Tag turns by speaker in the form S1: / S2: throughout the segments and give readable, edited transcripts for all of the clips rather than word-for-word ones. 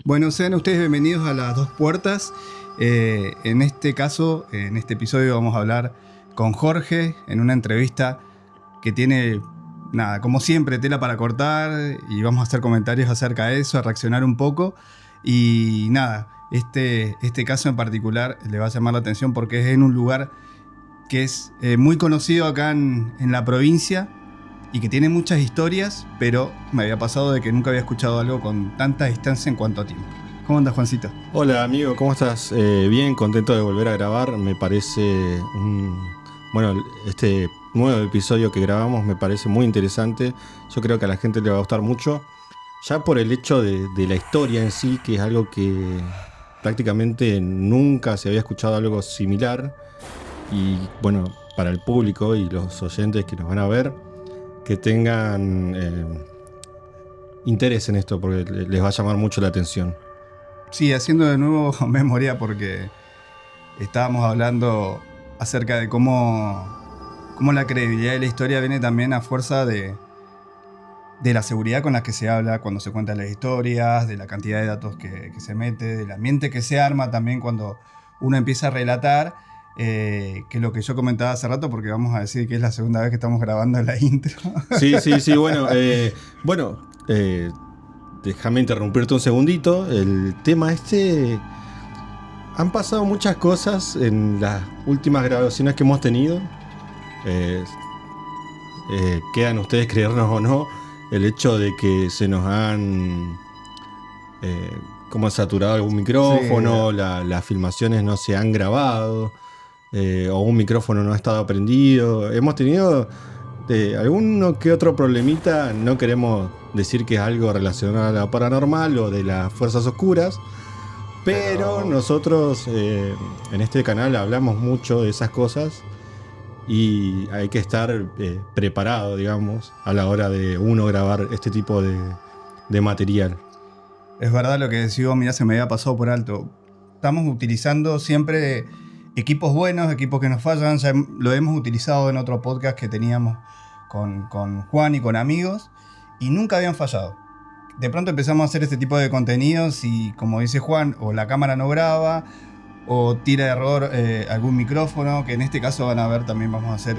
S1: Bueno, sean ustedes bienvenidos a Las Dos Puertas. En este caso, en este episodio vamos a hablar con Jorge en una entrevista que tiene, nada, como siempre, tela para cortar, y vamos a hacer comentarios acerca de eso, a reaccionar un poco. Y nada, este caso en particular le va a llamar la atención porque es en un lugar que es muy conocido acá en la provincia y que tiene muchas historias, pero me había pasado de que nunca había escuchado algo con tanta distancia en cuanto a tiempo. ¿Cómo andas, Juancito?
S2: Hola amigo, ¿cómo estás? Bien, contento de volver a grabar. Me parece este nuevo episodio que grabamos me parece muy interesante. Yo creo que a la gente le va a gustar mucho, ya por el hecho de la historia en sí, que es algo que prácticamente nunca se había escuchado algo similar. Y bueno, para el público y los oyentes que nos van a ver, que tengan interés en esto, porque les va a llamar mucho la atención.
S1: Sí, haciendo de nuevo memoria porque estábamos hablando acerca de cómo la credibilidad de la historia viene también a fuerza de la seguridad con la que se habla cuando se cuentan las historias, de la cantidad de datos que se mete, del ambiente que se arma también cuando uno empieza a relatar, que es lo que yo comentaba hace rato, porque vamos a decir que es la segunda vez que estamos grabando la intro.
S2: Sí, bueno, déjame interrumpirte un segundito. El tema han pasado muchas cosas en las últimas grabaciones que hemos tenido. Quedan ustedes creernos o no, el hecho de que se nos han como saturado algún micrófono,
S1: Sí.
S2: las filmaciones no se han grabado, o un micrófono no ha estado prendido. Hemos tenido alguno que otro problemita. No queremos decir que es algo relacionado a la paranormal o de las fuerzas oscuras, pero nosotros en este canal hablamos mucho de esas cosas y hay que estar preparado, digamos, a la hora de uno grabar este tipo de material.
S1: Es verdad lo que decís vos, mirá, se me había pasado por alto. Estamos utilizando siempre equipos buenos, equipos que nos fallan. Ya lo hemos utilizado en otro podcast que teníamos con Juan y con amigos, y nunca habían fallado. De pronto empezamos a hacer este tipo de contenidos y, como dice Juan, o la cámara no graba, o tira de error algún micrófono, que en este caso van a ver, también vamos a hacer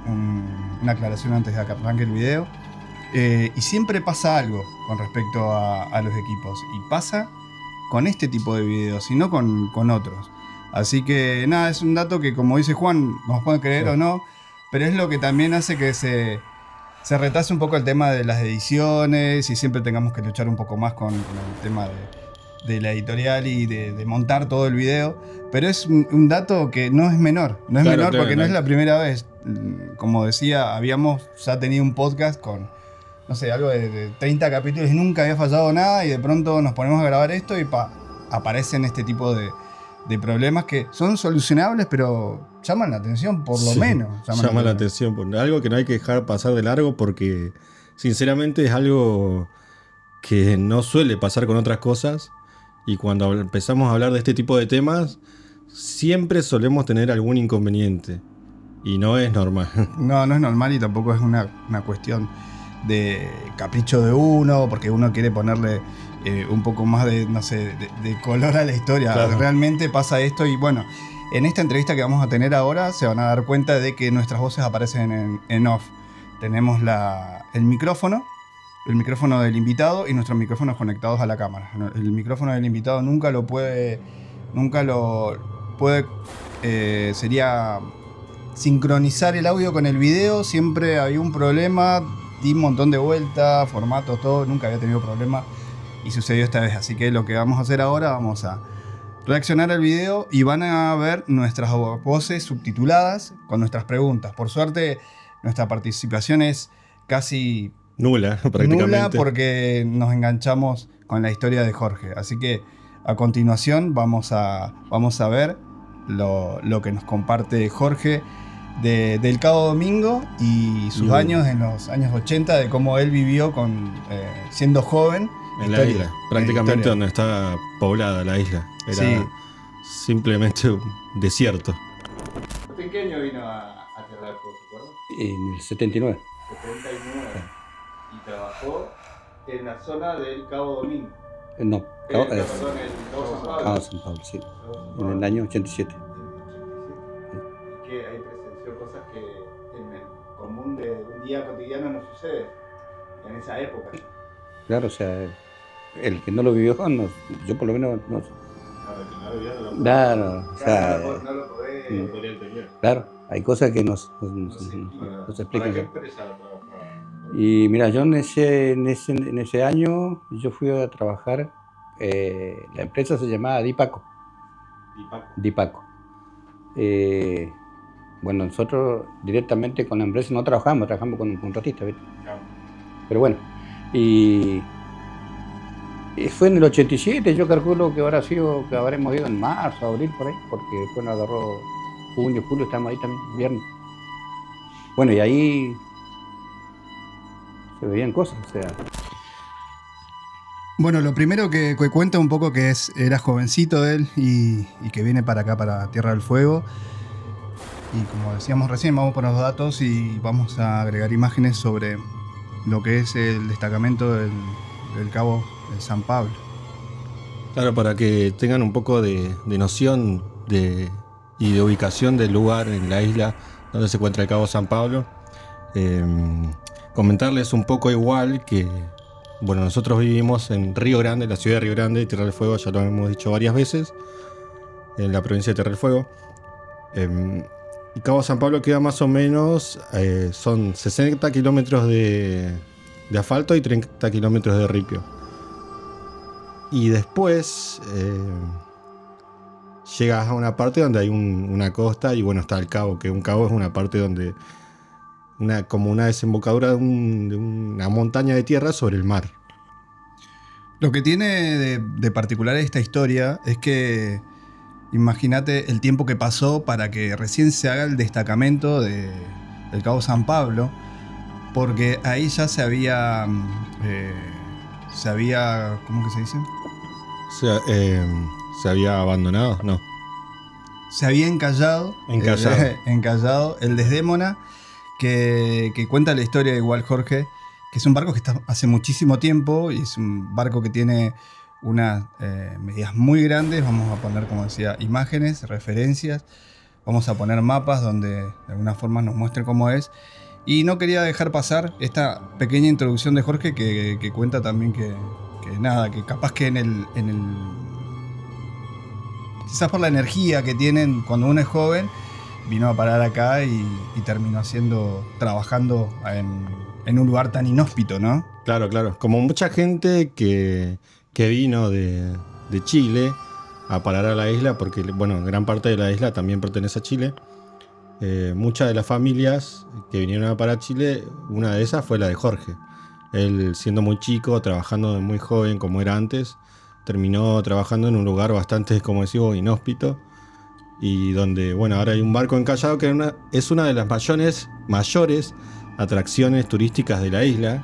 S1: una aclaración antes de que arranque el video. Y siempre pasa algo con respecto a los equipos. Y pasa con este tipo de videos y no con otros. Así que nada, es un dato que, como dice Juan, nos pueden creer o no, pero es lo que también hace que se retrase un poco el tema de las ediciones y siempre tengamos que luchar un poco más con el tema de la editorial y de montar todo el video. Pero es un dato que no es menor. No es menor porque no es la primera vez. Como decía, habíamos ya tenido un podcast con, no sé, algo de 30 capítulos y nunca había fallado nada, y de pronto nos ponemos a grabar esto y aparecen este tipo de problemas que son solucionables, pero llaman la atención por lo menos.
S2: Llama la atención, por algo que no hay que dejar pasar de largo, porque sinceramente es algo que no suele pasar con otras cosas, y cuando empezamos a hablar de este tipo de temas siempre solemos tener algún inconveniente y no es normal.
S1: No es normal, y tampoco es una cuestión de capricho de uno, porque uno quiere ponerle un poco más de, no sé, de color a la historia. Claro. Realmente pasa esto, y bueno, en esta entrevista que vamos a tener ahora se van a dar cuenta de que nuestras voces aparecen en off. Tenemos el micrófono del invitado y nuestros micrófonos conectados a la cámara. El micrófono del invitado nunca lo puede, sería sincronizar el audio con el video. Siempre había un problema, di un montón de vueltas, formatos, todo, nunca había tenido problema, y sucedió esta vez. Así que lo que vamos a hacer ahora, vamos a reaccionar al video y van a ver nuestras voces subtituladas con nuestras preguntas. Por suerte, nuestra participación es casi
S2: nula, prácticamente.
S1: Nula, porque nos enganchamos con la historia de Jorge. Así que a continuación vamos a ver lo que nos comparte Jorge del Cabo Domingo y sus años en los años 80, de cómo él vivió siendo joven.
S2: En la isla, prácticamente donde está poblada la isla. Era simplemente un desierto.
S1: ¿En qué año vino a Tierra del Fuego, se acuerda?
S3: En el 79.
S1: 79. Y trabajó en la zona del Cabo Domingo.
S3: No,
S1: Perdón, el Cabo San Pablo.
S3: Cabo San Pablo, sí, en el año 87.
S1: Y que ahí presenció cosas que en el común de un día cotidiano no sucede en esa época.
S3: Claro, o sea, el que no lo vivió, yo por lo menos no. Claro, o sea,
S1: no lo podría entender.
S3: claro, hay cosas que no se explican.
S1: ¿Para qué empresa trabajaba?
S3: Y mira, yo en ese año yo fui a trabajar, la empresa se llamaba Dipaco. Dipaco. Bueno, nosotros directamente con la empresa no trabajamos con un contratista, ¿viste?
S1: Claro.
S3: Pero bueno, y fue en el 87, yo calculo que que habremos ido en marzo, abril, por ahí, porque después nos agarró junio, julio, estamos ahí también, viernes. Bueno, y ahí se veían cosas, o sea.
S1: Bueno, lo primero que cuenta un poco que era jovencito él y que viene para acá, para Tierra del Fuego. Y como decíamos recién, vamos por los datos y vamos a agregar imágenes sobre lo que es el destacamento del Cabo de San Pablo.
S2: Claro, para que tengan un poco de noción y de ubicación del lugar en la isla donde se encuentra el Cabo San Pablo. Comentarles un poco igual que, bueno, nosotros vivimos en Río Grande, la ciudad de Río Grande, Tierra del Fuego, ya lo hemos dicho varias veces, en la provincia de Tierra del Fuego. Y Cabo San Pablo queda más o menos, son 60 kilómetros de asfalto y 30 kilómetros de ripio. Y después llegas a una parte donde hay una costa y bueno, está el cabo, que un cabo es una parte donde como una desembocadura de una montaña de tierra sobre el mar.
S1: Lo que tiene de particular esta historia es que imagínate el tiempo que pasó para que recién se haga el destacamento del Cabo San Pablo, porque ahí ya se había, ¿cómo que se dice?
S2: Se había abandonado, no.
S1: Se había encallado el Desdémona, que cuenta la historia igual Jorge, que es un barco que está hace muchísimo tiempo y es un barco que tiene unas medidas muy grandes. Vamos a poner, como decía, imágenes, referencias, vamos a poner mapas donde de alguna forma nos muestre cómo es. Y no quería dejar pasar esta pequeña introducción de Jorge que cuenta también que nada, que capaz que en el quizás por la energía que tienen cuando uno es joven, vino a parar acá y terminó trabajando en un lugar tan inhóspito, ¿no?
S2: Claro. Como mucha gente que vino de Chile a parar a la isla, porque bueno, gran parte de la isla también pertenece a Chile. Muchas de las familias que vinieron a parar a Chile, una de esas fue la de Jorge. Él, siendo muy chico, trabajando de muy joven como era antes, terminó trabajando en un lugar bastante, como decimos, inhóspito. Y donde, bueno, ahora hay un barco encallado que es una de las mayores atracciones turísticas de la isla,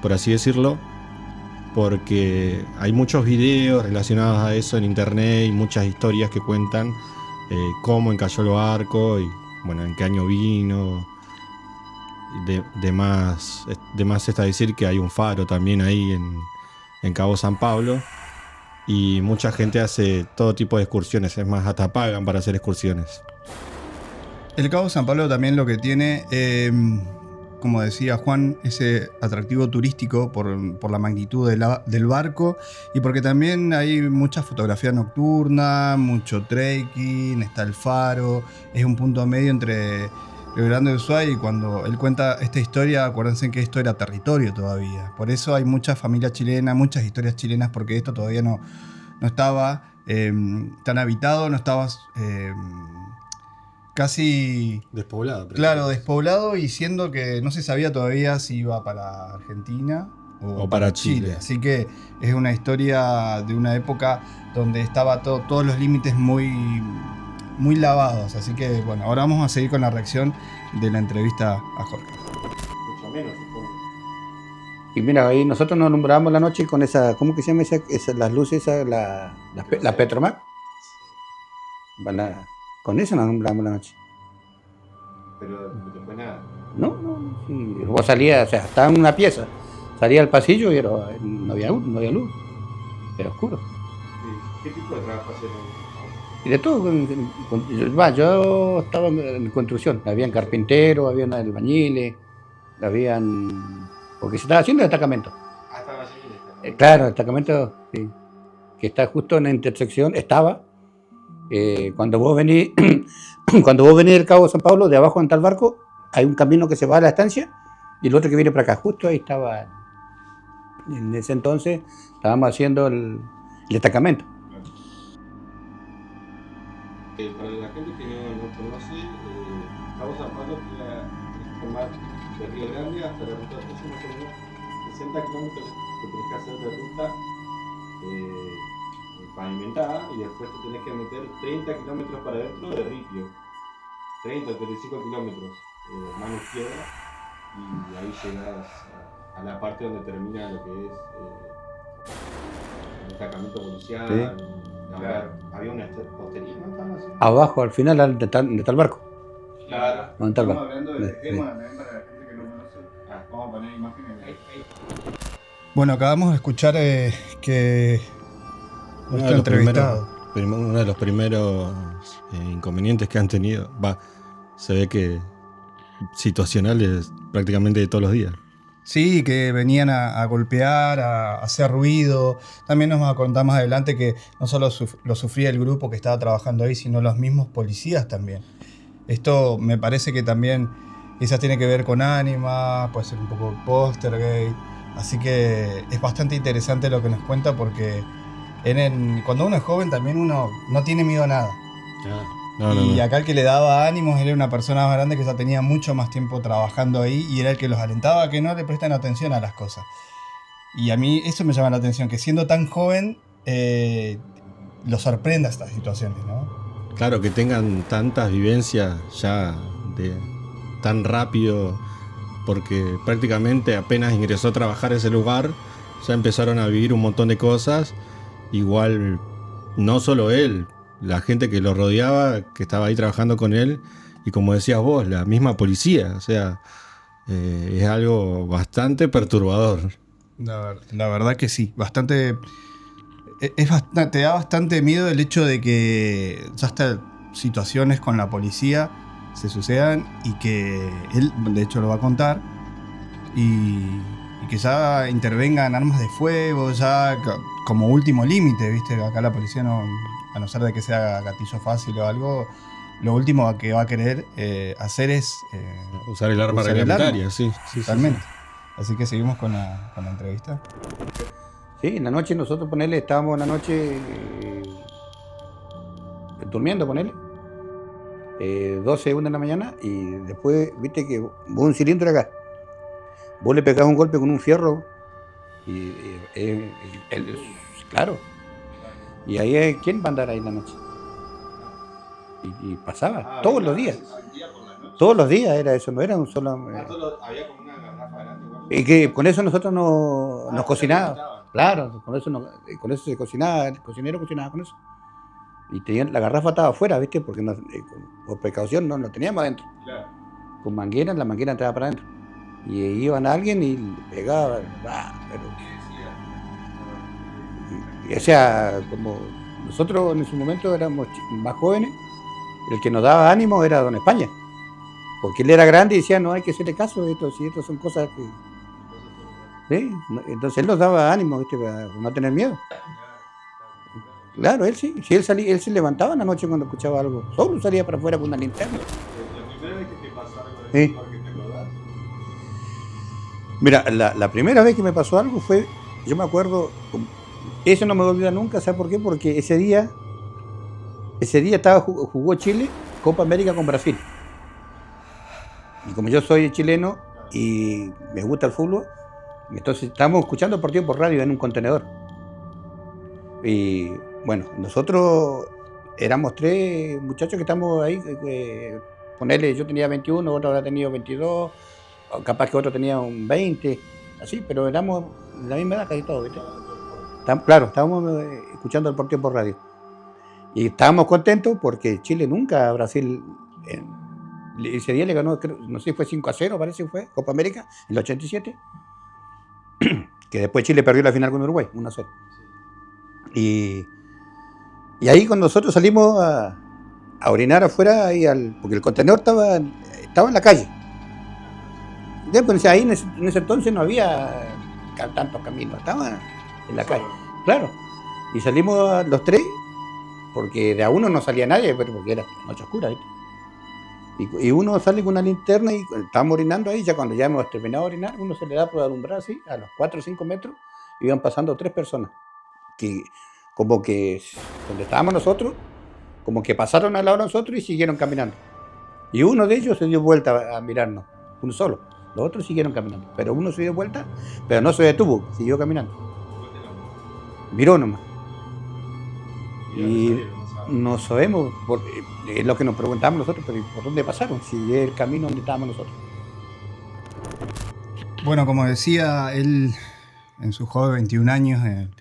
S2: por así decirlo, porque hay muchos videos relacionados a eso en internet y muchas historias que cuentan cómo encalló el barco y, bueno, en qué año vino. De más está decir que hay un faro también ahí en Cabo San Pablo. Y mucha gente hace todo tipo de excursiones, es más, hasta pagan para hacer excursiones.
S1: El Cabo San Pablo también lo que tiene, como decía Juan, ese atractivo turístico por la magnitud del barco y porque también hay mucha fotografía nocturna, mucho trekking, está el faro, es un punto medio entre Río Grande y Ushuaia, y cuando él cuenta esta historia, acuérdense que esto era territorio todavía. Por eso hay mucha familia chilena, muchas historias chilenas, porque esto todavía no estaba tan habitado, no estaba casi
S2: despoblado.
S1: Claro, despoblado, y siendo que no se sabía todavía si iba para Argentina o para Chile. Así que es una historia de una época donde estaba todos los límites muy lavados. Así que bueno, ahora vamos a seguir con la reacción de la entrevista a Jorge.
S2: Mucho menos, supongo.
S3: Y mira, ahí nosotros nos alumbramos la noche con esa, ¿cómo que se llama las luces, la Petromac? Con eso nos alumbramos la noche.
S2: Pero no te fue nada.
S3: No, sí. Vos salías, o sea, estaba en una pieza, salía al pasillo y no había luz. era oscuro.
S2: ¿Qué tipo de trabajo hacían?
S3: Y de todo, yo estaba en construcción, habían carpinteros, habían albañiles, porque se estaba haciendo el destacamento.
S2: Estaba haciendo
S3: Claro, el destacamento, sí, que está justo en la intersección, cuando vos venís, cuando vos venís del Cabo de San Pablo, de abajo en tal barco, hay un camino que se va a la estancia y el otro que viene para acá, justo ahí estaba. En ese entonces estábamos haciendo el destacamento.
S2: Para la gente que no conoce, Cabo San Pablo queda formar de Río Grande hasta la ruta de más o menos 60 kilómetros que tenés que hacer de ruta pavimentada y después te tenés que meter 30 kilómetros para adentro de ripio. 30 o 35 kilómetros mano izquierda y ahí llegas a la parte donde termina lo que es el destacamento policial.
S3: Sí.
S2: Había una hostería, ¿no? Estamos haciendo.
S3: Abajo, al final, donde está el barco.
S2: Claro.
S3: Donde está el barco.
S1: hablando
S3: Sí.
S1: para la gente que no conoce. Vamos a poner imágenes. Bueno, acabamos de escuchar que nuestro entrevistado.
S2: Uno de los primeros inconvenientes que han tenido, se ve que situacionales prácticamente de todos los días.
S1: Sí, que venían a golpear, a hacer ruido. También nos va a contar más adelante que no solo lo sufría el grupo que estaba trabajando ahí, sino los mismos policías también. Esto me parece que también quizás tiene que ver con Ánima, puede ser un poco Poltergeist. Así que es bastante interesante lo que nos cuenta porque cuando uno es joven también uno no tiene miedo a nada. Y acá el que le daba ánimos era una persona más grande que ya tenía mucho más tiempo trabajando ahí y era el que los alentaba a que no le presten atención a las cosas. Y a mí eso me llama la atención, que siendo tan joven lo sorprenda estas situaciones, ¿no?
S2: Claro, que tengan tantas vivencias ya tan rápido, porque prácticamente apenas ingresó a trabajar a ese lugar, ya empezaron a vivir un montón de cosas. Igual, no solo él, la gente que lo rodeaba, que estaba ahí trabajando con él, y como decías vos, la misma policía. O sea, es algo bastante perturbador.
S1: La verdad que sí, bastante. Te da bastante miedo el hecho de que ya hasta situaciones con la policía se sucedan y que él, de hecho, lo va a contar, y que ya intervengan armas de fuego, ya como último límite, ¿viste? Acá la policía no, a no ser de que sea gatillo fácil o algo, lo último que va a querer hacer es
S2: usar el arma reglamentaria, sí.
S1: Totalmente. Así que seguimos con la entrevista.
S3: Sí, en la noche nosotros, estábamos en la noche durmiendo, 12, 1 de la mañana, y después, viste que hubo un cilindro acá. Vos le pegás un golpe con un fierro, y claro. Y ahí, ¿quién va a andar ahí en la noche? Y pasaba, todos los días. Todos los días era eso, no era un solo.
S2: Había como una garrafa grande.
S3: Y que con eso nosotros nos cocinábamos. Claro, con eso se cocinaba, el cocinero cocinaba con eso. Y la garrafa estaba afuera, ¿viste? Porque por precaución no lo teníamos adentro.
S2: Claro.
S3: Con manguera, la manguera entraba para adentro. Y iban a alguien y le pegaban. O sea, como nosotros en su momento éramos más jóvenes, el que nos daba ánimo era Don España. Porque él era grande y decía, no hay que hacerle caso de esto, si esto son cosas que... ¿Sí? Entonces él nos daba ánimo, ¿viste? Para no tener miedo. Claro, él sí. Si él se levantaba en la noche cuando escuchaba algo. Solo salía para afuera con una linterna.
S2: La primera vez que te pasó algo
S3: Sí.
S2: de eso, ¿por qué te acordás?
S3: Mira, la primera vez que me pasó algo fue, yo me acuerdo, eso no me olvida nunca, ¿sabes por qué? Porque ese día jugó Chile Copa América con Brasil. Y como yo soy chileno y me gusta el fútbol, entonces estábamos escuchando el partido por radio en un contenedor. Y bueno, nosotros éramos 3 muchachos que estamos ahí, ponerle, yo tenía 21, otro habrá tenido 22, o capaz que otro tenía un 20, así, pero éramos de la misma edad casi todos, ¿viste? Claro, estábamos escuchando el partido por radio. Y estábamos contentos porque Chile nunca a Brasil, ese día le ganó, no sé si fue 5-0, parece que fue, Copa América, en el 87, que después Chile perdió la final con Uruguay, 1-0. Y ahí cuando nosotros salimos a orinar afuera, ahí porque el contenedor estaba en la calle. Pues, ahí en ese entonces no había tantos caminos, estaba en la calle. Claro. Y salimos los tres, porque de a uno no salía nadie, pero porque era noche oscura. ¿Viste? Y uno sale con una linterna y estábamos orinando ahí, ya cuando ya hemos terminado de orinar, uno se le da por alumbrar así, a los 4 o 5 metros, iban pasando 3 personas. Que como que donde estábamos nosotros, como que pasaron al lado de nosotros y siguieron caminando. Y uno de ellos se dio vuelta a mirarnos, uno solo. Los otros siguieron caminando, pero uno se dio vuelta, pero no se detuvo, siguió caminando. Miró nomás. Y no sabemos, es lo que nos preguntamos nosotros, pero ¿por dónde pasaron? Si es el camino donde estábamos nosotros.
S1: Bueno, como decía él en su joven 21 años, en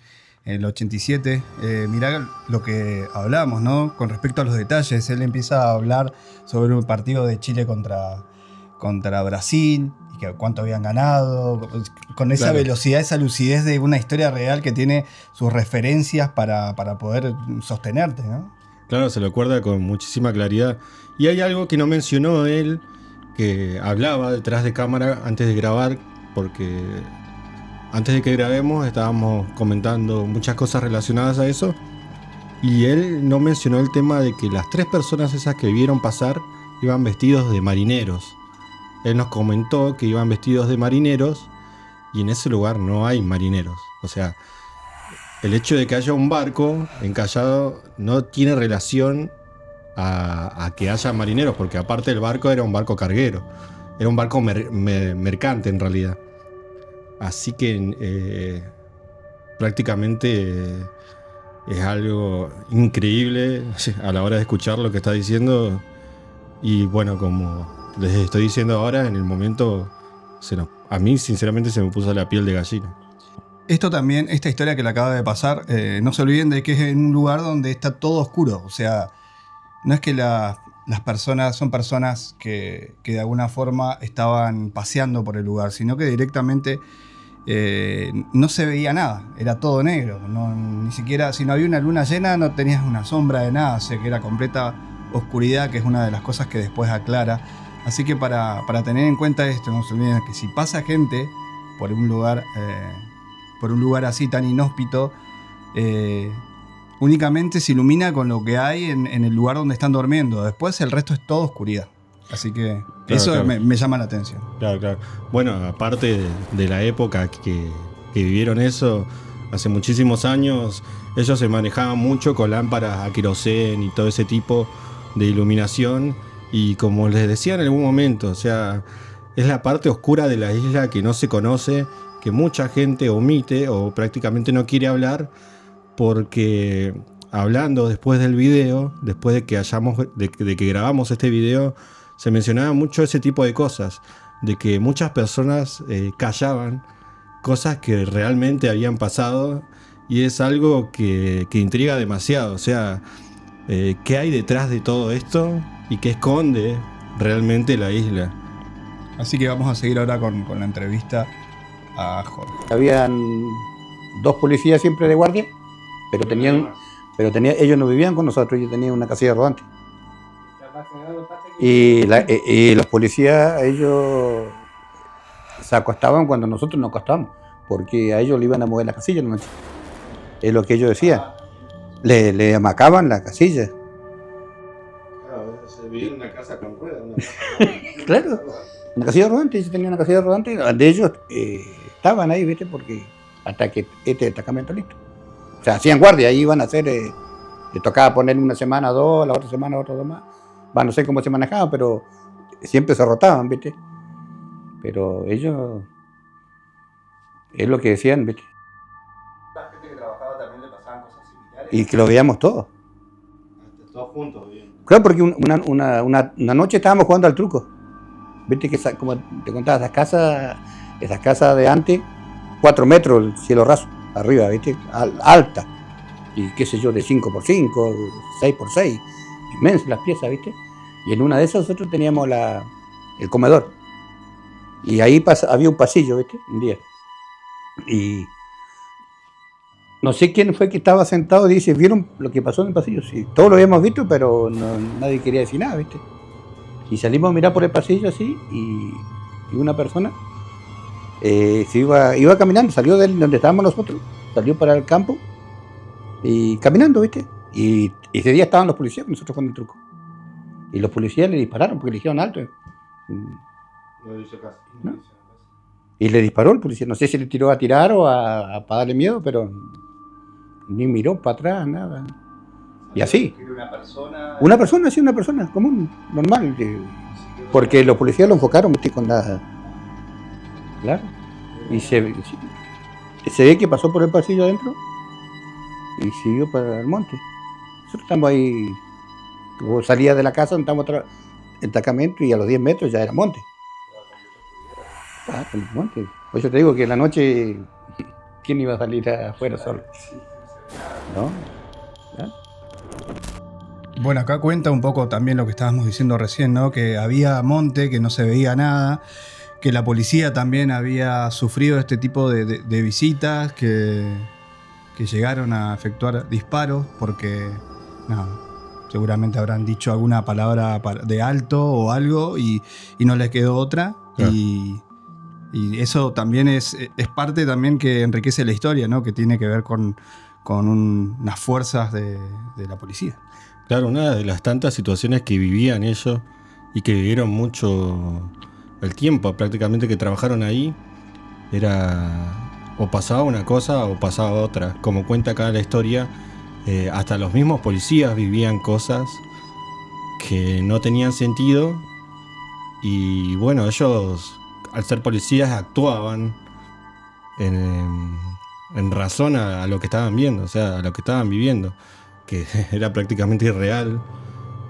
S1: el 87, mirá lo que hablamos, ¿no? Con respecto a los detalles, él empieza a hablar sobre un partido de Chile contra Brasil, y que cuánto habían ganado, con esa velocidad, esa lucidez de una historia real que tiene sus referencias para poder sostenerte, ¿no?
S2: Claro, se lo acuerda con muchísima claridad. Y hay algo que no mencionó él, que hablaba detrás de cámara antes de grabar, porque antes de que grabemos estábamos comentando muchas cosas relacionadas a eso, y él no mencionó el tema de que las 3 personas esas que vieron pasar iban vestidos de marineros. Él nos comentó que iban vestidos de marineros y en ese lugar no hay marineros. O sea, el hecho de que haya un barco encallado no tiene relación a que haya marineros, porque aparte el barco era un barco carguero, era un barco mercante en realidad. Así que prácticamente es algo increíble a la hora de escuchar lo que está diciendo. Y bueno, como les estoy diciendo ahora, en el momento a mí sinceramente se me puso la piel de gallina.
S1: Esto también, esta historia que le acaba de pasar, no se olviden de que es en un lugar donde está todo oscuro. O sea, no es que las personas son personas que de alguna forma estaban paseando por el lugar, sino que directamente no se veía nada, era todo negro. Ni siquiera, si no había una luna llena, no tenías una sombra de nada, o sea que era completa oscuridad, que es una de las cosas que después aclara. Así que para tener en cuenta esto, no se olviden que si pasa gente por un lugar así tan inhóspito, únicamente se ilumina con lo que hay en el lugar donde están durmiendo. Después el resto es todo oscuridad. Así que claro. Me llama la atención.
S2: Claro. Bueno, aparte de la época que vivieron eso, hace muchísimos años, ellos se manejaban mucho con lámparas a querosén y todo ese tipo de iluminación. Y como les decía en algún momento, o sea, es la parte oscura de la isla que no se conoce, que mucha gente omite o prácticamente no quiere hablar, porque hablando después del video, después de que grabamos este video, se mencionaba mucho ese tipo de cosas, de que muchas personas callaban cosas que realmente habían pasado, y es algo que intriga demasiado. O sea, ¿qué hay detrás de todo esto y qué esconde realmente la isla?
S1: Así que vamos a seguir ahora con la entrevista a Jorge.
S3: Habían 2 policías siempre de guardia, pero ellos no vivían con nosotros, ellos tenían una casilla rodante. Y los policías, ellos se acostaban cuando nosotros nos acostábamos, porque a ellos le iban a mover la casilla, ¿no? Es lo que ellos decían. Le amacaban la casilla.
S2: Claro, se vivía en una casa con ruedas.
S3: Claro, una casilla rodante, ellos tenían una casilla rodante, donde ellos estaban ahí, ¿viste? Porque hasta que este destacamento listo. O sea, hacían guardia, ahí iban a hacer, les tocaba poner una semana 2, la otra semana otras 2 más. No sé cómo se manejaban, pero siempre se rotaban, ¿viste? Pero ellos, es lo que decían, ¿viste?
S1: La gente que trabajaba también le pasaban cosas similares.
S3: Y que lo veíamos todos.
S2: Todos juntos, bien.
S3: Claro, porque una noche estábamos jugando al truco. Viste que, como te contaba, esas casas de antes, 4 metros el cielo raso, arriba, ¿viste? Alta. Y qué sé yo, de 5x5, 6x6. Inmensas las piezas, ¿viste? Y en una de esas nosotros teníamos el comedor. Y ahí había un pasillo, ¿viste? Un día. Y No sé quién fue que estaba sentado y dice, ¿vieron lo que pasó en el pasillo? Sí, todos lo habíamos visto, pero nadie quería decir nada, ¿viste? Y salimos a mirar por el pasillo así y una persona se iba caminando, salió de donde estábamos nosotros, salió para el campo y caminando, ¿viste? Y ese día estaban los policías con nosotros con el truco. Y los policías le dispararon porque le dijeron alto.
S2: No hizo caso.
S3: ¿No? Y le disparó el policía. No sé si le tiró a tirar o para darle miedo, pero ni miró para atrás, nada. Y así. Una persona común, normal. Porque los policías lo enfocaron, ¿viste? Con la... Claro. Y se ve que pasó por el pasillo adentro y siguió para el monte. Nosotros estamos ahí, salía de la casa donde estamos el destacamento y a los 10 metros ya era monte. Ah, el monte. Por eso te digo que en la noche, ¿quién iba a salir afuera solo? ¿No? ¿Ah?
S1: Bueno, acá cuenta un poco también lo que estábamos diciendo recién, ¿no? Que había monte, que no se veía nada, que la policía también había sufrido este tipo de visitas, que llegaron a efectuar disparos porque, nada, seguramente habrán dicho alguna palabra de alto o algo y no les quedó otra. Claro. Y eso también es parte también que enriquece la historia, ¿no? Que tiene que ver con unas fuerzas de la policía.
S2: Claro, una de las tantas situaciones que vivían ellos y que vivieron mucho el tiempo prácticamente que trabajaron ahí era o pasaba una cosa o pasaba otra. Como cuenta acá la historia, hasta los mismos policías vivían cosas que no tenían sentido y bueno, ellos al ser policías actuaban en razón a lo que estaban viendo, o sea, a lo que estaban viviendo, que era prácticamente irreal,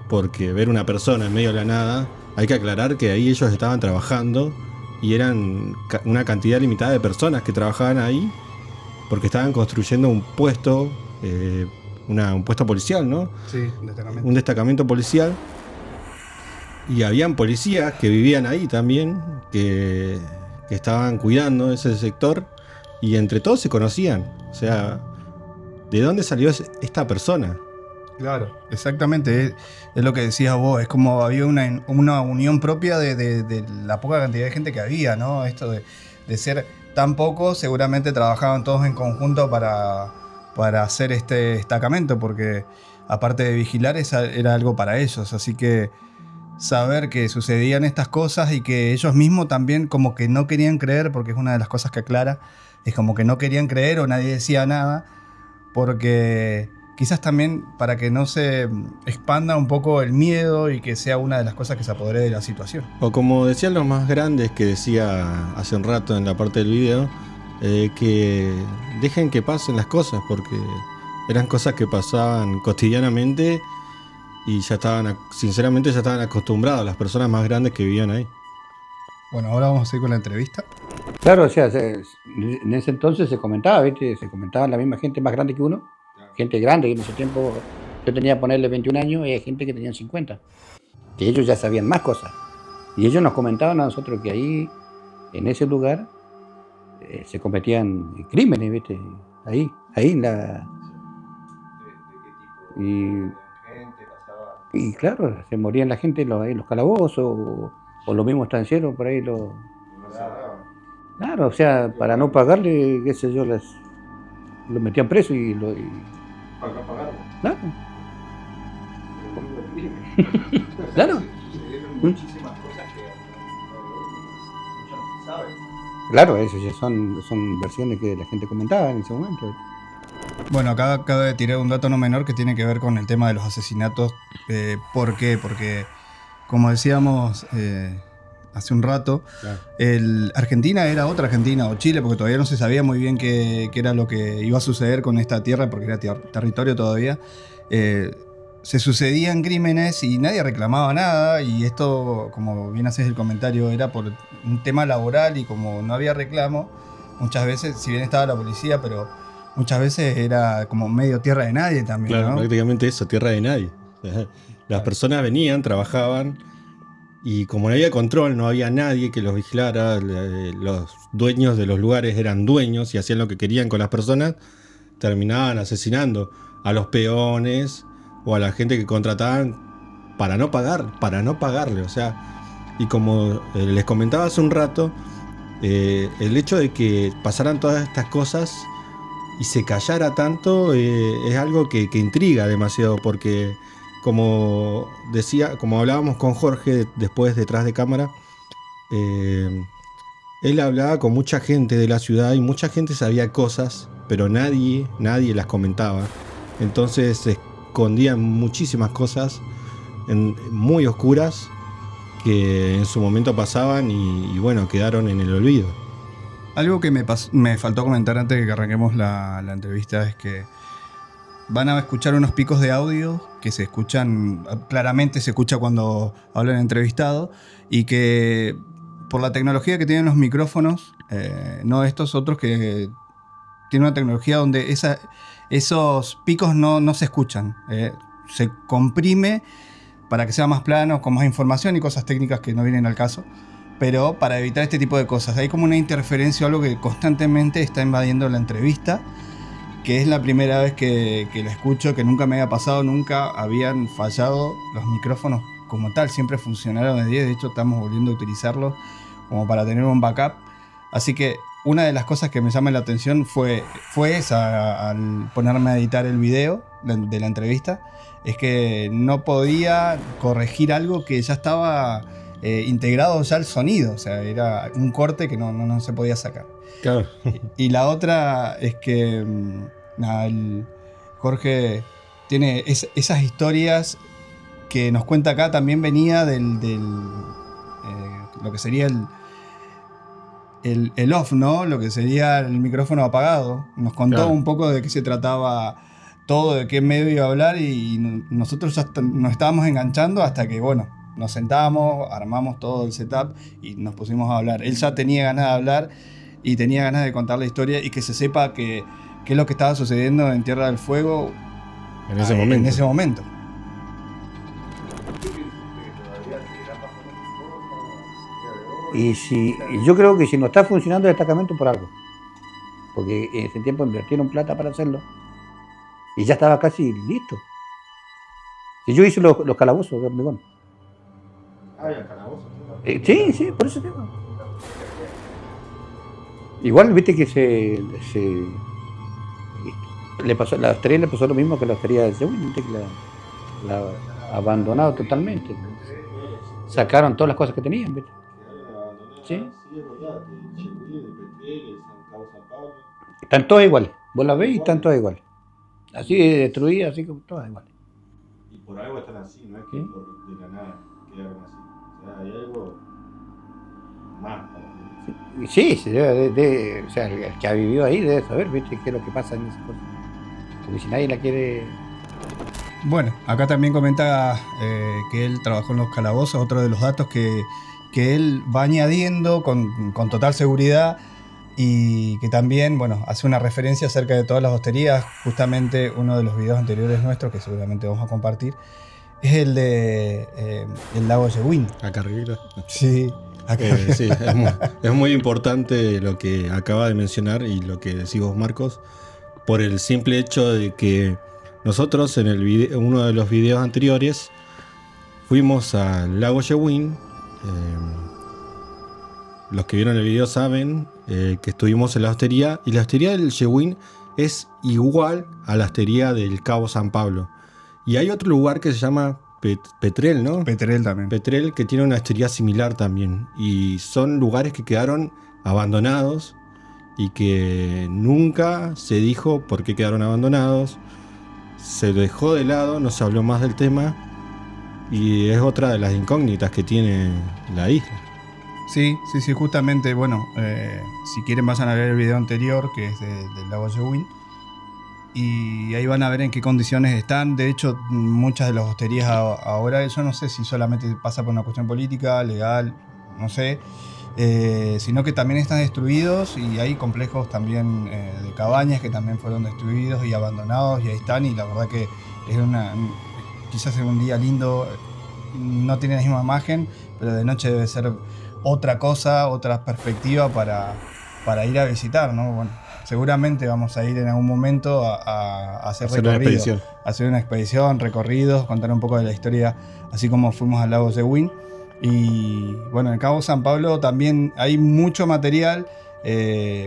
S2: porque ver una persona en medio de la nada, hay que aclarar que ahí ellos estaban trabajando y eran una cantidad limitada de personas que trabajaban ahí, porque estaban construyendo un puesto, un puesto policial, ¿no?
S1: Sí,
S2: un destacamento policial. Y habían policías que vivían ahí también, que estaban cuidando ese sector, y entre todos se conocían. O sea, ¿de dónde salió esta persona?
S1: Claro, exactamente, es lo que decías vos, es como había una unión propia de la poca cantidad de gente que había, ¿no? Esto de ser tan pocos, seguramente trabajaban todos en conjunto para hacer este destacamento, porque aparte de vigilar era algo para ellos, así que saber que sucedían estas cosas y que ellos mismos también como que no querían creer, porque es una de las cosas que aclara, es como que no querían creer o nadie decía nada, porque quizás también para que no se expanda un poco el miedo y que sea una de las cosas que se apodere de la situación.
S2: O como decían los más grandes que decía hace un rato en la parte del video, que dejen que pasen las cosas, porque eran cosas que pasaban cotidianamente y sinceramente ya estaban acostumbrados las personas más grandes que vivían ahí.
S1: Bueno, ahora vamos a ir con la entrevista.
S3: Claro, o sea, en ese entonces se comentaba, ¿viste? Se comentaba la misma gente más grande que uno, gente grande, que en ese tiempo yo tenía que ponerle 21 años y hay gente que tenían 50, que ellos ya sabían más cosas. Y ellos nos comentaban a nosotros que ahí, en ese lugar, se cometían crímenes, ¿viste? Ahí en la... Y claro, se morían la gente en los calabozos, o los mismos estancieros por ahí Claro, o sea, para no pagarle, qué sé yo, los metían preso y
S2: ¿Para no pagarlo?
S3: Claro. Claro.
S1: Muchísimas cosas que mucho no se sabe.
S3: Claro, eso ya son versiones que la gente comentaba en ese momento.
S1: Bueno, acá acabo de tirar un dato no menor que tiene que ver con el tema de los asesinatos. ¿Por qué? Porque, como decíamos hace un rato, claro, Argentina era otra Argentina, o Chile, porque todavía no se sabía muy bien qué era lo que iba a suceder con esta tierra, porque era territorio todavía. Se sucedían crímenes y nadie reclamaba nada, y esto, como bien haces el comentario, era por un tema laboral, y como no había reclamo, muchas veces, si bien estaba la policía, pero muchas veces era como medio tierra de nadie también,
S2: claro, ¿no? Prácticamente eso, tierra de nadie. Las personas venían, trabajaban, y como no había control, no había nadie que los vigilara, los dueños de los lugares eran dueños y hacían lo que querían con las personas, terminaban asesinando a los peones o a la gente que contrataban para no pagarle, o sea, y como les comentaba hace un rato, el hecho de que pasaran todas estas cosas y se callara tanto es algo que intriga demasiado, porque como decía, como hablábamos con Jorge después detrás de cámara, él hablaba con mucha gente de la ciudad y mucha gente sabía cosas, pero nadie las comentaba. Entonces se escondían muchísimas cosas muy oscuras que en su momento pasaban y bueno, quedaron en el olvido.
S1: Algo que me faltó comentar antes de que arranquemos la entrevista es que van a escuchar unos picos de audio que se escuchan, claramente se escucha cuando habla el entrevistado, y que por la tecnología que tienen los micrófonos, no estos otros que tienen una tecnología donde esos picos no se escuchan. Se comprime para que sea más plano, con más información y cosas técnicas que no vienen al caso, pero para evitar este tipo de cosas. Hay como una interferencia o algo que constantemente está invadiendo la entrevista, que es la primera vez que la escucho, que nunca me había pasado, nunca habían fallado los micrófonos como tal, siempre funcionaron de 10, de hecho estamos volviendo a utilizarlos como para tener un backup. Así que una de las cosas que me llama la atención fue esa, al ponerme a editar el video de la entrevista, es que no podía corregir algo que ya estaba integrado ya el sonido, o sea, era un corte que no se podía sacar.
S2: Claro.
S1: Y la otra es que Jorge tiene esas historias que nos cuenta acá, también venía del lo que sería el off, ¿no? Lo que sería el micrófono apagado. Nos contó
S2: Claro.
S1: un poco de qué se trataba todo, de qué medio iba a hablar, y nosotros ya nos estábamos enganchando hasta que, bueno, nos sentamos, armamos todo el setup y nos pusimos a hablar. Él ya tenía ganas de hablar y tenía ganas de contar la historia y que se sepa qué es lo que estaba sucediendo en Tierra del Fuego
S2: En ese momento.
S1: En ese momento.
S3: Y yo creo que si no está funcionando el destacamento por algo, porque en ese tiempo invirtieron plata para hacerlo y ya estaba casi listo. Si yo hice los calabozos de hormigón.
S2: el calabozo.
S3: Sí, por eso tema. Igual viste que le pasó, la hostería le pasó lo mismo que la hostería de Según, viste que la abandonado totalmente. Sacaron todas las cosas que tenían, ¿viste? Sí. Están todas iguales. Vos las ves y están todas iguales. Así destruidas, así como todas iguales.
S2: Y por algo están así, no es que
S3: ¿Sí?
S2: de la nada quedaron así. O sea, hay algo más.
S3: Sí, o sea, el que ha vivido ahí debe saber, ¿viste? Qué es lo que pasa en esas cosas. Porque si nadie la quiere.
S1: Bueno, acá también comenta que él trabajó en los calabozos, otro de los datos que él va añadiendo con total seguridad, y que también, bueno, hace una referencia acerca de todas las hosterías. Justamente uno de los videos anteriores nuestros, que seguramente vamos a compartir, es el de el lago Yewin.
S2: Acá arriba.
S1: Sí, acá.
S2: Sí, es muy importante lo que acaba de mencionar y lo que decís vos, Marcos, por el simple hecho de que nosotros en uno de los videos anteriores fuimos al lago Yewin. Los que vieron el video saben que estuvimos en la hostería, y la hostería del Yewin es igual a la hostería del Cabo San Pablo. Y hay otro lugar que se llama Petrel, ¿no?
S1: Petrel también.
S2: Petrel, que tiene una hostería similar también. Y son lugares que quedaron abandonados y que nunca se dijo por qué quedaron abandonados. Se dejó de lado, no se habló más del tema. Y es otra de las incógnitas que tiene la isla.
S1: Sí, justamente, bueno, si quieren vayan a ver el video anterior, que es del lago Yewin, y ahí van a ver en qué condiciones están. De hecho, muchas de las hosterías ahora, yo no sé si solamente pasa por una cuestión política, legal, no sé, sino que también están destruidos, y hay complejos también de cabañas que también fueron destruidos y abandonados, y ahí están, y la verdad que es quizás es un día lindo, no tiene la misma imagen, pero de noche debe ser otra cosa, otra perspectiva para ir a visitar, ¿no? Bueno, seguramente vamos a ir en algún momento a hacer
S2: una
S1: recorridos,
S2: expedición.
S1: hacer una expedición, recorridos, contar un poco de la historia, así como fuimos al lago Seguín. Y bueno, en el Cabo San Pablo también hay mucho material.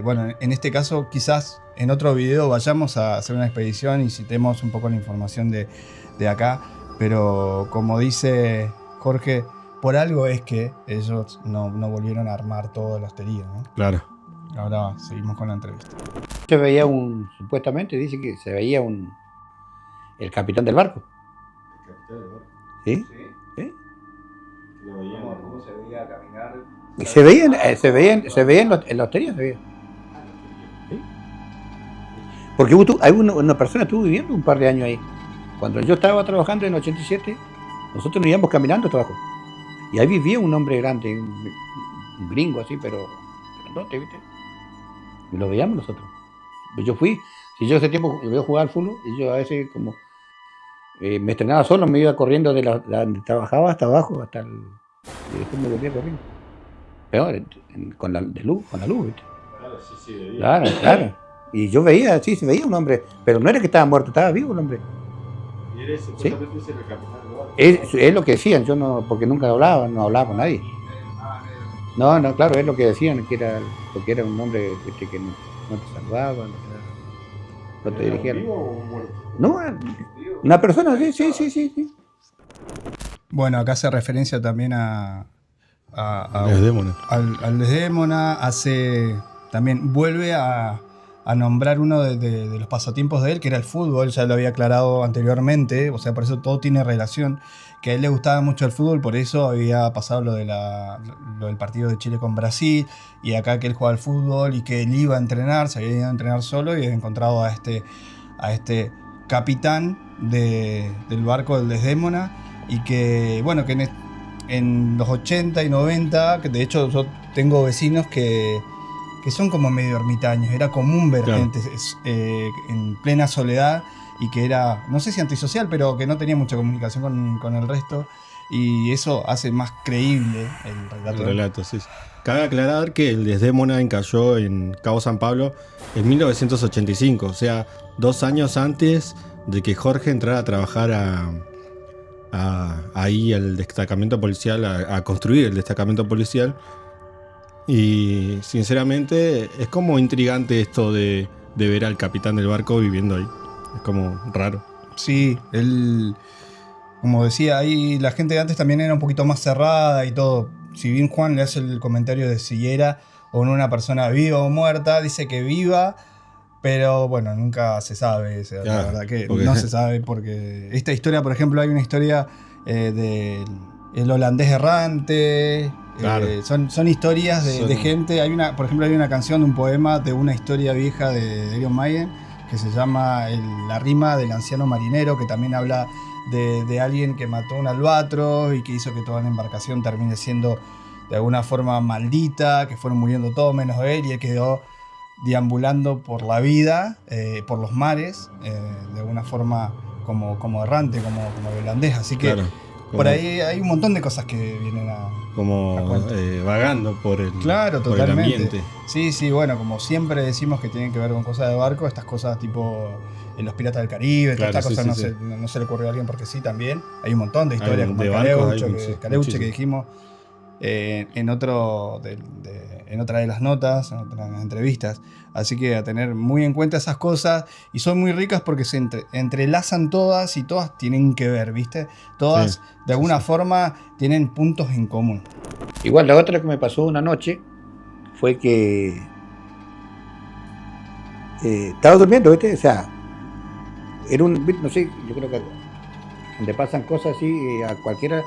S1: Bueno, en este caso quizás en otro video vayamos a hacer una expedición y citemos un poco la información de acá, pero como dice Jorge, por algo es que ellos no volvieron a armar toda la hostería, ¿no?
S2: Claro.
S1: Ahora seguimos con la entrevista.
S3: Se veía supuestamente dice que se veía el capitán del barco.
S2: ¿El capitán del barco?
S3: ¿Sí? ¿Sí?
S2: Lo veían.
S1: ¿Cómo se veía caminar?
S3: Se veía en la hostería, se veía. ¿Sí? Porque hay una persona estuvo viviendo un par de años ahí. Cuando yo estaba trabajando en el 87, nosotros nos íbamos caminando al trabajo. Y ahí vivía un hombre grande, un gringo así, pero grandote, ¿viste? Y lo veíamos nosotros. Yo fui, si yo ese tiempo yo jugaba al fútbol, y yo a veces como me estrenaba solo, me iba corriendo de donde trabajaba hasta abajo, y después me volvía corriendo. Peor, con la luz, ¿viste?
S2: Claro, sí, veía.
S3: Claro. Y yo veía, sí, se veía un hombre, pero no era que estaba muerto, estaba vivo el hombre.
S2: Y eres supuestamente ese el capitán del barco.
S3: Es lo que decían, yo no, porque nunca no hablaba con nadie. No, claro, es lo que decían, porque era un hombre, ¿viste? Que no te salvaba, no te dirigía.
S2: ¿Vivo o muerto?
S3: No, una persona, sí.
S1: Bueno, acá hace referencia también al Desdémona, también vuelve a nombrar uno de los pasatiempos de él, que era el fútbol, ya lo había aclarado anteriormente, o sea, por eso todo tiene relación, que a él le gustaba mucho el fútbol, por eso había pasado lo del partido de Chile con Brasil, y acá que él jugaba al fútbol y que él iba a entrenar, se había ido a entrenar solo y había encontrado a este capitán del barco del Desdémona, y que, bueno, que en los 80 y 90, que de hecho yo tengo vecinos que son como medio ermitaños, era común ver gente en plena soledad y que era, no sé si antisocial, pero que no tenía mucha comunicación con el resto, y eso hace más creíble el relato.
S2: El relato, sí. Cabe aclarar que el Desdémona encalló en Cabo San Pablo en 1985, o sea, 2 años antes de que Jorge entrara a trabajar ahí al destacamento policial, a construir el destacamento policial. Y sinceramente es como intrigante esto de ver al capitán del barco viviendo ahí. Es como raro.
S1: Sí, él, como decía, ahí la gente de antes también era un poquito más cerrada y todo. Si bien Juan le hace el comentario de si era o no una persona viva o muerta, dice que viva, pero bueno, nunca se sabe. O sea, la verdad que no se sabe, porque esta historia, por ejemplo, hay una historia del holandés errante.
S2: Claro.
S1: Son historias de gente. Por ejemplo, hay una canción de un poema de una historia vieja de Iron Maiden que se llama La rima del anciano marinero, que también habla de alguien que mató un albatros y que hizo que toda la embarcación termine siendo de alguna forma maldita, que fueron muriendo todos menos él, y él quedó deambulando por la vida, por los mares, de alguna forma como errante, como holandés. Así que por ahí hay un montón de cosas que vienen a
S2: vagando por el,
S1: claro,
S2: por el ambiente.
S1: Sí, bueno, como siempre decimos que tienen que ver con cosas de barco, estas cosas tipo Los Piratas del Caribe,
S2: claro,
S1: estas cosas no se le ocurrió a alguien porque sí también. Hay un montón de historias como el Caleuche que dijimos en otra de las notas, en otras entrevistas. Así que a tener muy en cuenta esas cosas, y son muy ricas porque se entrelazan todas y todas tienen que ver, ¿viste? Todas de alguna forma tienen puntos en común.
S3: Igual la otra que me pasó una noche fue que estaba durmiendo, ¿viste? O sea, era no sé, yo creo que donde pasan cosas así, a cualquiera,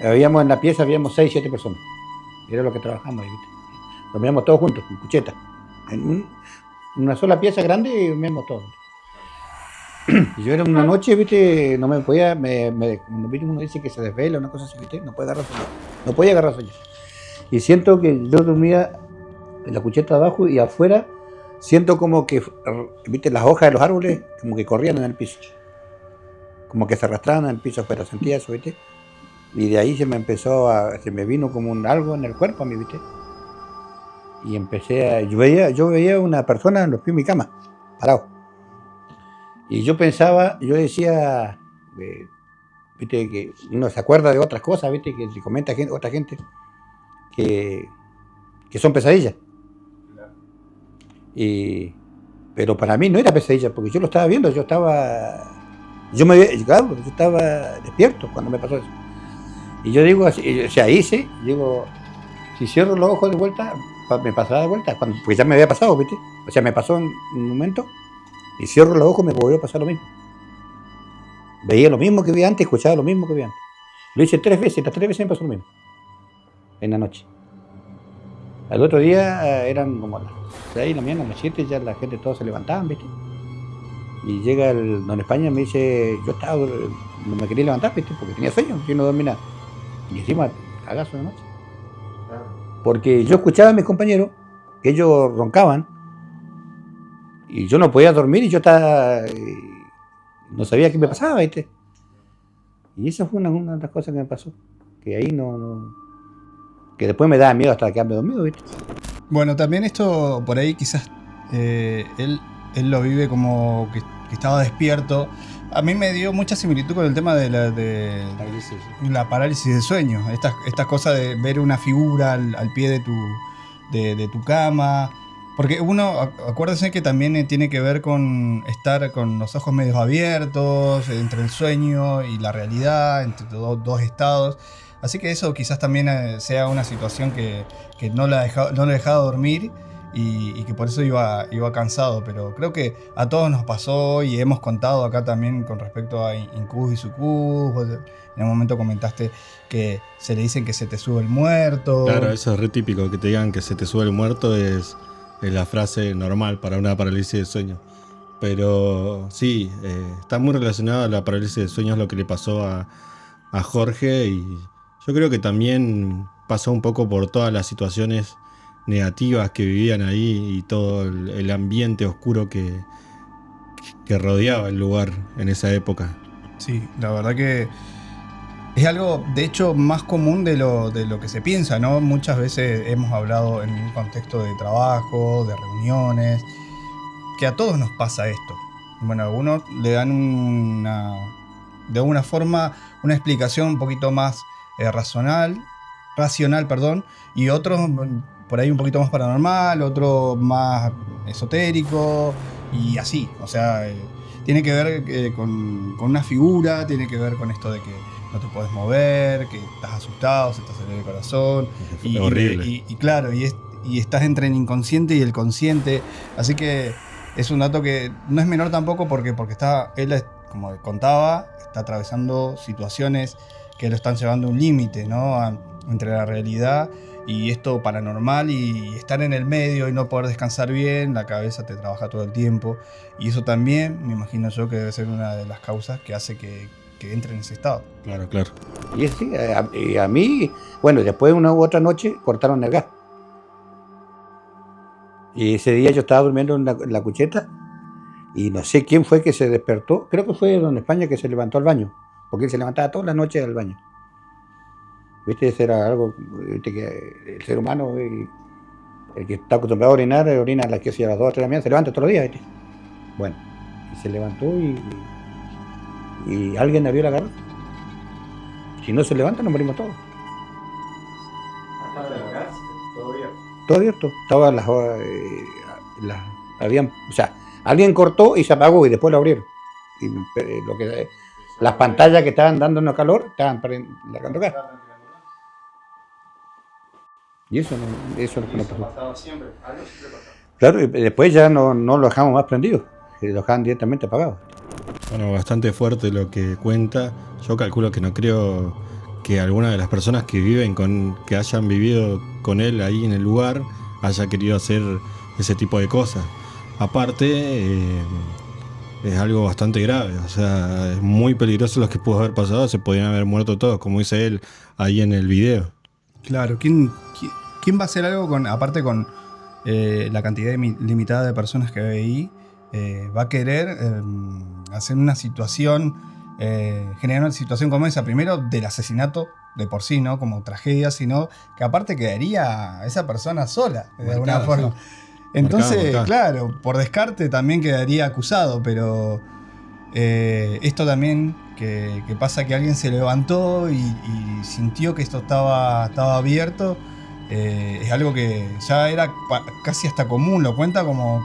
S3: en la pieza habíamos 6, 7 personas. Era lo que trabajamos ahí, ¿viste? Dormíamos todos juntos, en cucheta. En una sola pieza grande y dormíamos todos. Y yo era una noche, ¿viste? No me podía, cuando uno dice que se desvela, una cosa así, ¿viste? No puede agarrar sueño. No podía agarrar sueño. Y siento que yo dormía en la cucheta de abajo y afuera siento como que, ¿viste? Las hojas de los árboles como que corrían en el piso. Como que se arrastraban en el piso afuera, sentía eso, ¿viste? Y de ahí se me vino como algo en el cuerpo a mí, ¿viste? y yo veía una persona en los pies de mi cama, parado. Y yo decía, viste, que uno se acuerda de otras cosas, viste, que se comenta otra gente, que son pesadillas. Pero para mí no era pesadilla, porque yo lo estaba viendo, yo estaba despierto cuando me pasó eso. Y yo digo, si cierro los ojos de vuelta, me pasará de vuelta, porque ya me había pasado, ¿viste? O sea, me pasó en un momento, y cierro los ojos, me volvió a pasar lo mismo. Veía lo mismo que vi antes, escuchaba lo mismo que vi antes. Lo hice 3 veces, las 3 veces me pasó lo mismo, en la noche. Al otro día eran como las 6 de la mañana, a las 7, ya la gente todos se levantaban, ¿viste? Y llega el don España y me dice, no me quería levantar, ¿viste? Porque tenía sueño, yo no dormía nada. Y encima, cagazo de noche. Porque yo escuchaba a mis compañeros que ellos roncaban y yo no podía dormir y yo no sabía qué me pasaba, ¿viste? Y esa fue una de las cosas que me pasó. Que ahí que después me daba miedo hasta quedarme dormido, ¿viste?
S1: Bueno, también esto por ahí quizás él lo vive como que estaba despierto. A mí me dio mucha similitud con el tema de la parálisis de sueño. Estas cosas de ver una figura al pie de tu cama. Porque acuérdense que también tiene que ver con estar con los ojos medio abiertos, entre el sueño y la realidad, entre dos estados. Así que eso quizás también sea una situación que no le dejaba dormir y que por eso iba cansado. Pero creo que a todos nos pasó y hemos contado acá también con respecto a Incubus y Sucubus. Vos en un momento comentaste que se le dicen que se te sube el muerto.
S2: Claro, eso es re típico, que te digan que se te sube el muerto es la frase normal para una parálisis de sueño. Pero sí, está muy relacionado a la parálisis de sueño, es lo que le pasó a Jorge, y yo creo que también pasó un poco por todas las situaciones negativas que vivían ahí y todo el ambiente oscuro que rodeaba el lugar en esa época.
S1: Sí, la verdad que es algo, de hecho, más común de lo que se piensa, ¿no? Muchas veces hemos hablado en un contexto de trabajo, de reuniones, que a todos nos pasa esto. Bueno, algunos le dan de alguna forma una explicación un poquito más racional, y otros por ahí un poquito más paranormal, otro más esotérico y así. O sea, tiene que ver con una figura, tiene que ver con esto de que no te puedes mover, que estás asustado, se te acelera el corazón.
S2: Es horrible.
S1: Y claro, y estás entre el inconsciente y el consciente. Así que es un dato que no es menor tampoco porque él, como contaba, está atravesando situaciones que lo están llevando a un límite, ¿no? Entre la realidad y esto paranormal, y estar en el medio y no poder descansar bien, la cabeza te trabaja todo el tiempo. Y eso también, me imagino yo, que debe ser una de las causas que hace que entre en ese estado.
S2: Claro.
S3: Y sí, a mí, bueno, después de una u otra noche cortaron el gas. Y ese día yo estaba durmiendo en la cucheta y no sé quién fue que se despertó. Creo que fue don España que se levantó al baño, porque él se levantaba todas las noches al baño. ¿Viste? Eso era algo, ¿viste? Que el ser humano, el que está acostumbrado a orinar, orina a las 2 o 3 de la mañana, se levanta todos los días, ¿viste? Bueno, y se levantó y alguien abrió la garrafa. Si no se levanta, nos morimos todos. Todo abierto. Estaban alguien cortó y se apagó y después lo abrieron. Y las pantallas que estaban dándonos calor estaban largando gas. Y eso es lo que nos pasó. Claro, y después ya no lo dejamos más prendido, lo dejaban directamente apagado.
S2: Bueno, bastante fuerte lo que cuenta. Yo calculo que no creo que alguna de las personas que hayan vivido con él ahí en el lugar haya querido hacer ese tipo de cosas. Aparte, es algo bastante grave. O sea, es muy peligroso lo que pudo haber pasado. Se podían haber muerto todos, como dice él ahí en el video.
S1: Claro, ¿quién va a hacer algo aparte con la cantidad limitada de personas que hay ahí? Va a querer hacer una situación, generar una situación como esa, primero del asesinato de por sí, ¿no? Como tragedia, sino que aparte quedaría esa persona sola, de alguna
S2: Marcado,
S1: forma.
S2: sí.
S1: Entonces,
S2: Marcado.
S1: claro, por descarte también quedaría acusado, pero esto también, que pasa que alguien se levantó y sintió que esto estaba abierto, es algo que ya era casi hasta común, lo cuenta como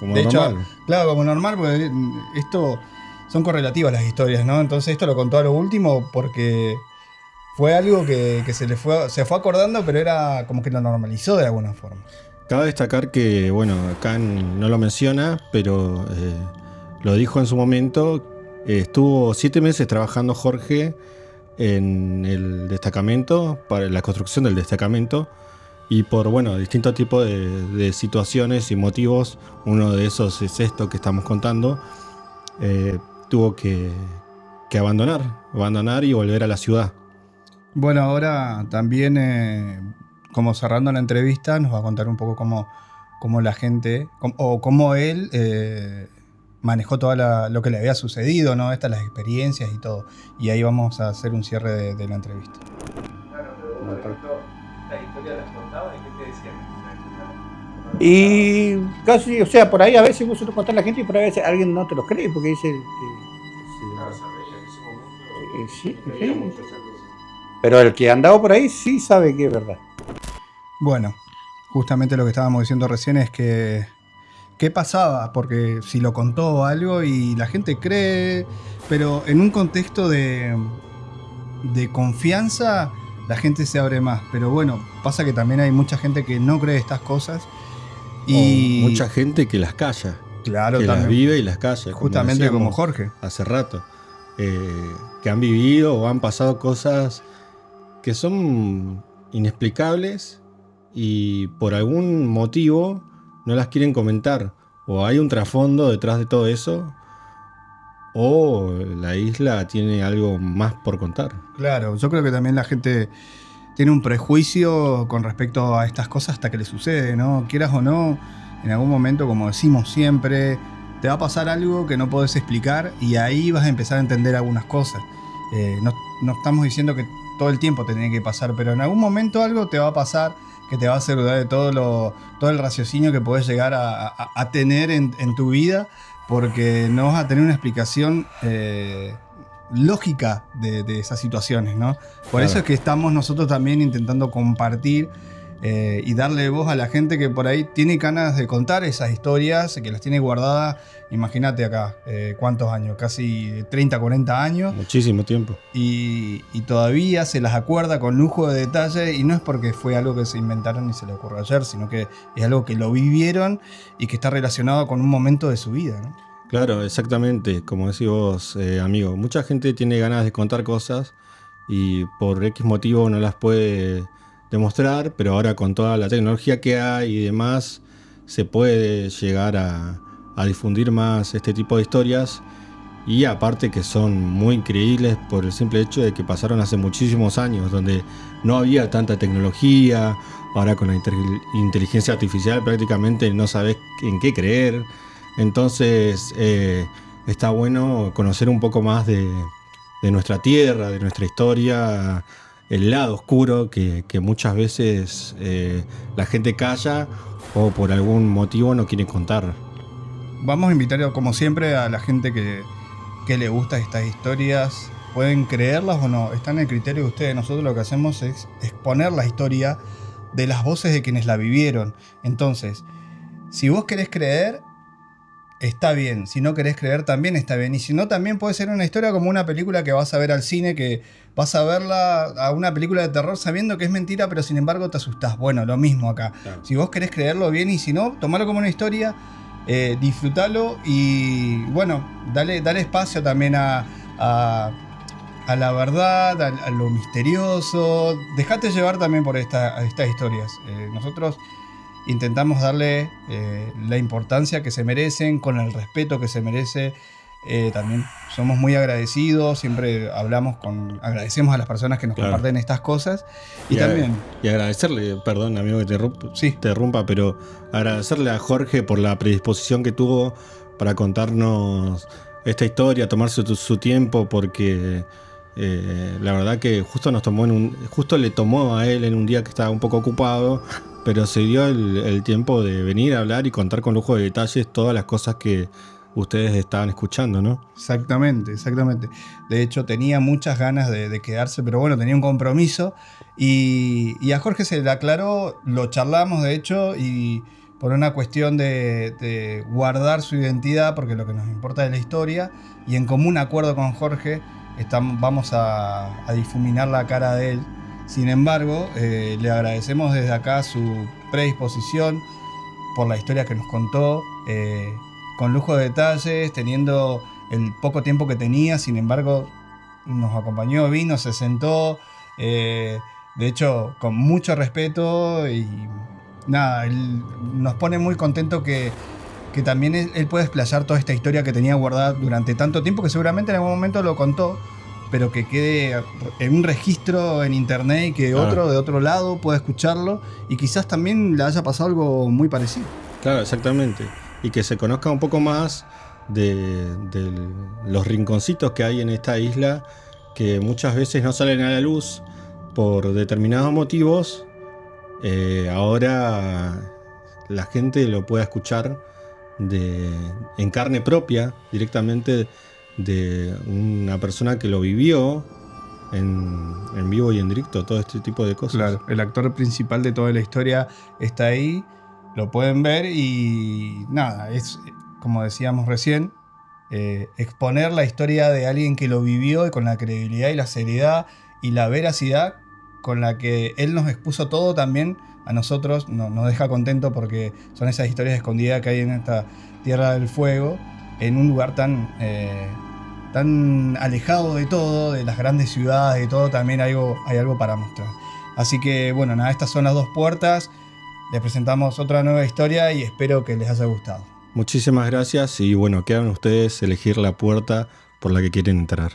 S1: de hecho,
S2: normal.
S1: claro, como normal, porque esto son correlativas las historias, ¿no? Entonces esto lo contó a lo último porque fue algo que se fue acordando, pero era como que lo normalizó de alguna forma.
S2: Cabe destacar que, bueno, acá no lo menciona, pero lo dijo en su momento. Estuvo 7 meses trabajando Jorge en el destacamento, para la construcción del destacamento, y por, bueno, distintos tipos de situaciones y motivos, uno de esos es esto que estamos contando, tuvo que abandonar y volver a la ciudad.
S1: Bueno, ahora también, como cerrando la entrevista, nos va a contar un poco cómo la gente, o cómo él manejó lo que le había sucedido, ¿no? Estas las experiencias y todo. Y ahí vamos a hacer un cierre de la entrevista. Claro, pero por ejemplo, ¿la historia las contaba y qué te decían?
S3: Y casi, o sea, por ahí a veces vos te contás a la gente y por ahí a veces alguien no te lo cree porque dice... sí. Pero el que andaba por ahí sí sabe que es verdad.
S1: Bueno, justamente lo que estábamos diciendo recién es que ¿qué pasaba? Porque si lo contó algo y la gente cree, pero en un contexto de confianza la gente se abre más. Pero bueno, pasa que también hay mucha gente que no cree estas cosas y
S2: O mucha gente que las calla.
S1: claro,
S2: que
S1: también,
S2: las vive y las calla.
S1: justamente como
S2: decíamos
S1: Jorge.
S2: hace rato. Que han vivido o han pasado cosas que son inexplicables y por algún motivo no las quieren comentar. O hay un trasfondo detrás de todo eso, o la isla tiene algo más por contar.
S1: Claro, yo creo que también la gente tiene un prejuicio con respecto a estas cosas hasta que le sucede, ¿no? Quieras o no, en algún momento, como decimos siempre, te va a pasar algo que no podés explicar y ahí vas a empezar a entender algunas cosas. No estamos diciendo que todo el tiempo te tiene que pasar, pero en algún momento algo te va a pasar que te va a hacer dudar de todo el raciocinio que podés llegar a tener en tu vida, porque no vas a tener una explicación lógica de esas situaciones, ¿no? Por eso es que estamos nosotros también intentando compartir y darle voz a la gente que por ahí tiene ganas de contar esas historias, que las tiene guardadas. Imagínate acá, ¿cuántos años? Casi 30, 40 años.
S2: Muchísimo tiempo.
S1: Y todavía se las acuerda con lujo de detalle, y no es porque fue algo que se inventaron y se le ocurrió ayer, sino que es algo que lo vivieron y que está relacionado con un momento de su vida, ¿no?
S2: Claro, exactamente, como decís vos, amigo. Mucha gente tiene ganas de contar cosas y por X motivo no las puede demostrar, pero ahora con toda la tecnología que hay y demás, se puede llegar a difundir más este tipo de historias. Y aparte que son muy increíbles por el simple hecho de que pasaron hace muchísimos años, donde no había tanta tecnología. Ahora con la inteligencia artificial prácticamente no sabes en qué creer. Entonces está bueno conocer un poco más de nuestra tierra, de nuestra historia, el lado oscuro que muchas veces la gente calla o por algún motivo no quiere contar.
S1: Vamos a invitar, como siempre, a la gente que le gusta estas historias. Pueden creerlas o no, está en el criterio de ustedes. Nosotros lo que hacemos es exponer la historia de las voces de quienes la vivieron. Entonces, si vos querés creer, está bien. Si no querés creer, también está bien. Y si no, también puede ser una historia como una película que vas a ver al cine, que vas a verla a una película de terror sabiendo que es mentira, pero sin embargo te asustás. Bueno, lo mismo acá. Claro. Si vos querés creerlo, bien, y si no, tomalo como una historia, disfrutalo y, bueno, dale espacio también a la verdad, a lo misterioso. Dejate llevar también por estas historias. Nosotros intentamos darle la importancia que se merecen, con el respeto que se merece. También somos muy agradecidos, siempre agradecemos a las personas que nos comparten estas cosas. Y también...
S2: Y agradecerle, perdón amigo que te interrumpa, pero agradecerle a Jorge por la predisposición que tuvo para contarnos esta historia, tomarse su tiempo, porque La verdad que justo le tomó a él en un día que estaba un poco ocupado, pero se dio el tiempo de venir a hablar y contar con lujo de detalles todas las cosas que ustedes estaban escuchando, ¿no?
S1: Exactamente. De hecho, tenía muchas ganas de quedarse, pero bueno, tenía un compromiso. Y a Jorge se le aclaró, lo charlamos de hecho, y por una cuestión de guardar su identidad, porque lo que nos importa es la historia, y en común acuerdo con Jorge, vamos a difuminar la cara de él. Sin embargo, le agradecemos desde acá su predisposición por la historia que nos contó, con lujo de detalles, teniendo el poco tiempo que tenía. Sin embargo, nos acompañó, vino, se sentó, de hecho con mucho respeto, y nada, él nos pone muy contento que también él puede explayar toda esta historia que tenía guardada durante tanto tiempo, que seguramente en algún momento lo contó, pero que quede en un registro en internet y que otro de otro lado pueda escucharlo, y quizás también le haya pasado algo muy parecido.
S2: Claro, exactamente. Y que se conozca un poco más de los rinconcitos que hay en esta isla, que muchas veces no salen a la luz por determinados motivos. Ahora la gente lo puede escuchar en carne propia, directamente de una persona que lo vivió en vivo y en directo, todo este tipo de cosas.
S1: Claro, el actor principal de toda la historia está ahí, lo pueden ver, y nada, es como decíamos recién, exponer la historia de alguien que lo vivió, y con la credibilidad y la seriedad y la veracidad con la que él nos expuso todo, también a nosotros nos deja contento, porque son esas historias escondidas que hay en esta Tierra del Fuego, en un lugar tan alejado de todo, de las grandes ciudades, de todo. También hay algo para mostrar. Así que bueno, nada, estas son las dos puertas. Les presentamos otra nueva historia y espero que les haya gustado.
S2: Muchísimas gracias, y bueno, quedan ustedes elegir la puerta por la que quieren entrar.